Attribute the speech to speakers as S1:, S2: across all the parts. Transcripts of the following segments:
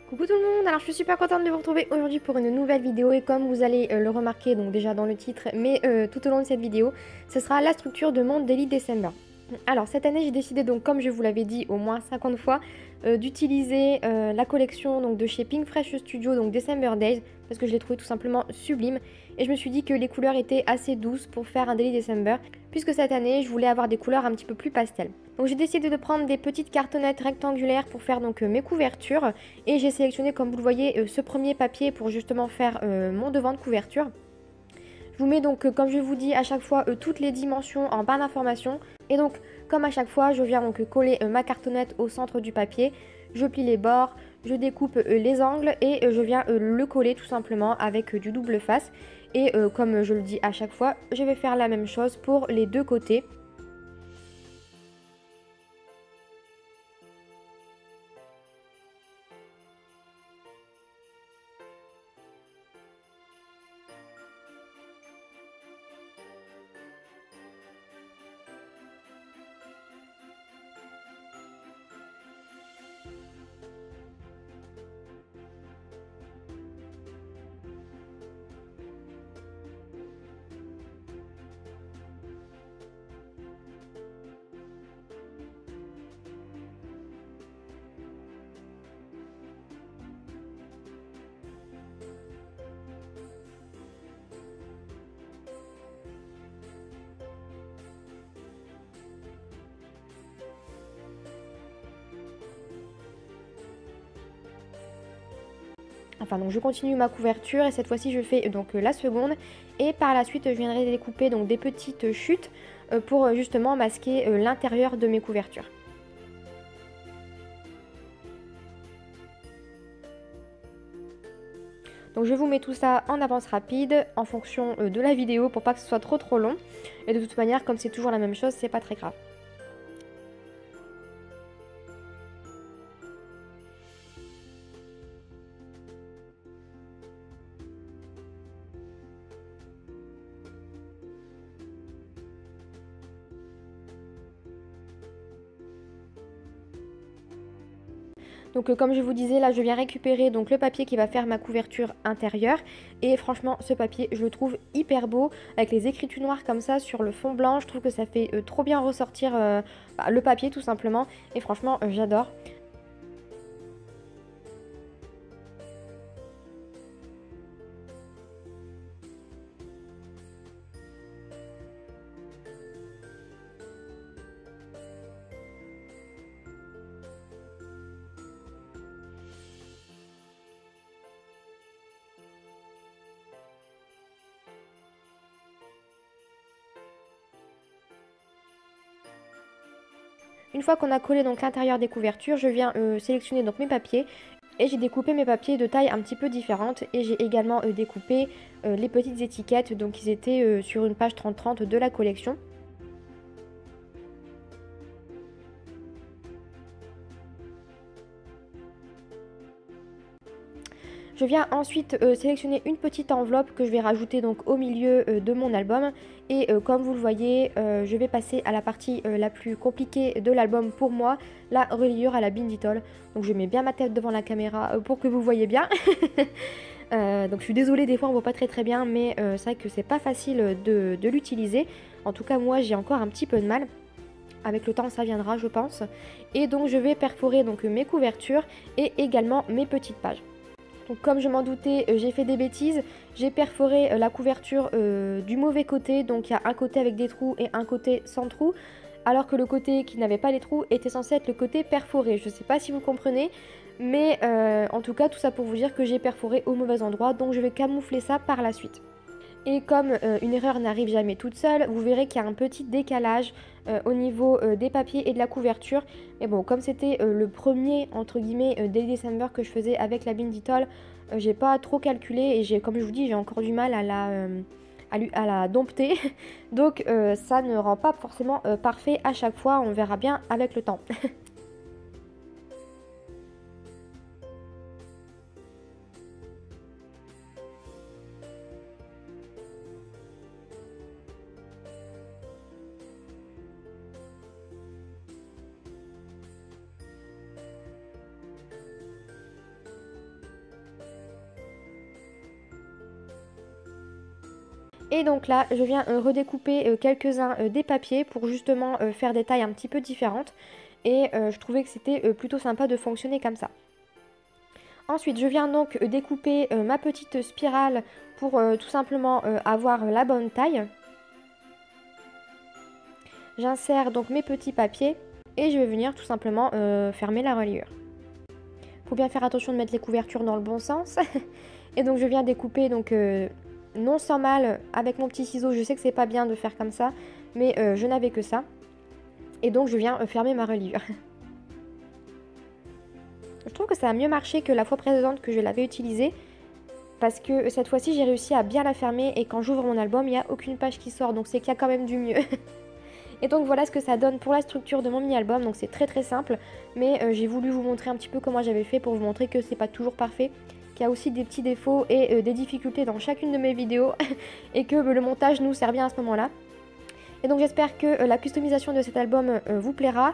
S1: Coucou tout le monde, alors je suis super contente de vous retrouver aujourd'hui pour une nouvelle vidéo et comme vous allez le remarquer donc déjà dans le titre mais tout au long de cette vidéo, ce sera la structure de mon Daily December. Alors cette année j'ai décidé donc comme je vous l'avais dit au moins 50 fois d'utiliser la collection donc de chez Pink Fresh Studio donc December Days parce que je l'ai trouvé tout simplement sublime et je me suis dit que les couleurs étaient assez douces pour faire un Daily December puisque cette année je voulais avoir des couleurs un petit peu plus pastel. Donc j'ai décidé de prendre des petites cartonnettes rectangulaires pour faire donc mes couvertures et j'ai sélectionné comme vous le voyez ce premier papier pour justement faire mon devant de couverture. Je vous mets donc comme je vous dis à chaque fois toutes les dimensions en barre d'informations et donc comme à chaque fois je viens donc coller ma cartonnette au centre du papier, je plie les bords, je découpe les angles et je viens le coller tout simplement avec du double face et comme je le dis à chaque fois je vais faire la même chose pour les deux côtés. Enfin donc je continue ma couverture et cette fois-ci je fais donc la seconde et par la suite je viendrai découper donc des petites chutes pour justement masquer l'intérieur de mes couvertures. Donc je vous mets tout ça en avance rapide en fonction de la vidéo pour pas que ce soit trop long et de toute manière comme c'est toujours la même chose c'est pas très grave. Donc comme je vous disais là je viens récupérer donc le papier qui va faire ma couverture intérieure et franchement ce papier je le trouve hyper beau avec les écritures noires comme ça sur le fond blanc. Je trouve que ça fait trop bien ressortir le papier tout simplement et franchement j'adore. Une fois qu'on a collé donc l'intérieur des couvertures, je viens sélectionner donc mes papiers et j'ai découpé mes papiers de taille un petit peu différente et j'ai également découpé les petites étiquettes, donc ils étaient sur une page 30-30 de la collection. Je viens ensuite sélectionner une petite enveloppe que je vais rajouter donc au milieu de mon album et comme vous le voyez je vais passer à la partie la plus compliquée de l'album pour moi, la reliure à la Binditol. Donc je mets bien ma tête devant la caméra pour que vous voyez bien. Donc je suis désolée des fois on voit pas très bien mais c'est vrai que c'est pas facile de l'utiliser. En tout cas moi j'ai encore un petit peu de mal. Avec le temps ça viendra je pense. Et donc je vais perforer donc mes couvertures et également mes petites pages. Donc comme je m'en doutais, j'ai fait des bêtises, j'ai perforé la couverture du mauvais côté, donc il y a un côté avec des trous et un côté sans trous, alors que le côté qui n'avait pas les trous était censé être le côté perforé. Je ne sais pas si vous comprenez, mais en tout cas tout ça pour vous dire que j'ai perforé au mauvais endroit, donc je vais camoufler ça par la suite. Et comme une erreur n'arrive jamais toute seule, vous verrez qu'il y a un petit décalage au niveau des papiers et de la couverture. Mais bon, comme c'était le premier, entre guillemets, Daily December que je faisais avec la Binditol, j'ai pas trop calculé et comme je vous dis, j'ai encore du mal à la dompter. Donc ça ne rend pas forcément parfait à chaque fois, on verra bien avec le temps. Et donc là, je viens redécouper quelques-uns des papiers pour justement faire des tailles un petit peu différentes. Et je trouvais que c'était plutôt sympa de fonctionner comme ça. Ensuite, je viens donc découper ma petite spirale pour tout simplement avoir la bonne taille. J'insère donc mes petits papiers et je vais venir tout simplement fermer la reliure. Faut bien faire attention de mettre les couvertures dans le bon sens. Et donc je viens découper donc non sans mal avec mon petit ciseau. Je sais que c'est pas bien de faire comme ça, mais je n'avais que ça. Et donc je viens fermer ma reliure. Je trouve que ça a mieux marché que la fois précédente que je l'avais utilisée. Parce que cette fois-ci j'ai réussi à bien la fermer et quand j'ouvre mon album il n'y a aucune page qui sort. Donc c'est qu'il y a quand même du mieux. Et donc voilà ce que ça donne pour la structure de mon mini-album. Donc c'est très très simple. Mais j'ai voulu vous montrer un petit peu comment j'avais fait pour vous montrer que c'est pas toujours parfait. Qu'il y a aussi des petits défauts et des difficultés dans chacune de mes vidéos. Et que le montage nous sert bien à ce moment-là. Et donc j'espère que la customisation de cet album vous plaira.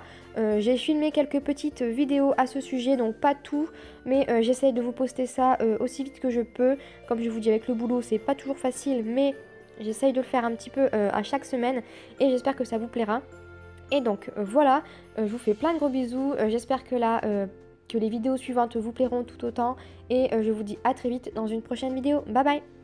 S1: J'ai filmé quelques petites vidéos à ce sujet, donc pas tout, mais j'essaye de vous poster ça aussi vite que je peux. Comme je vous dis, avec le boulot, c'est pas toujours facile, mais j'essaye de le faire un petit peu à chaque semaine et j'espère que ça vous plaira. Et donc voilà, je vous fais plein de gros bisous. J'espère que que les vidéos suivantes vous plairont tout autant et je vous dis à très vite dans une prochaine vidéo. Bye bye!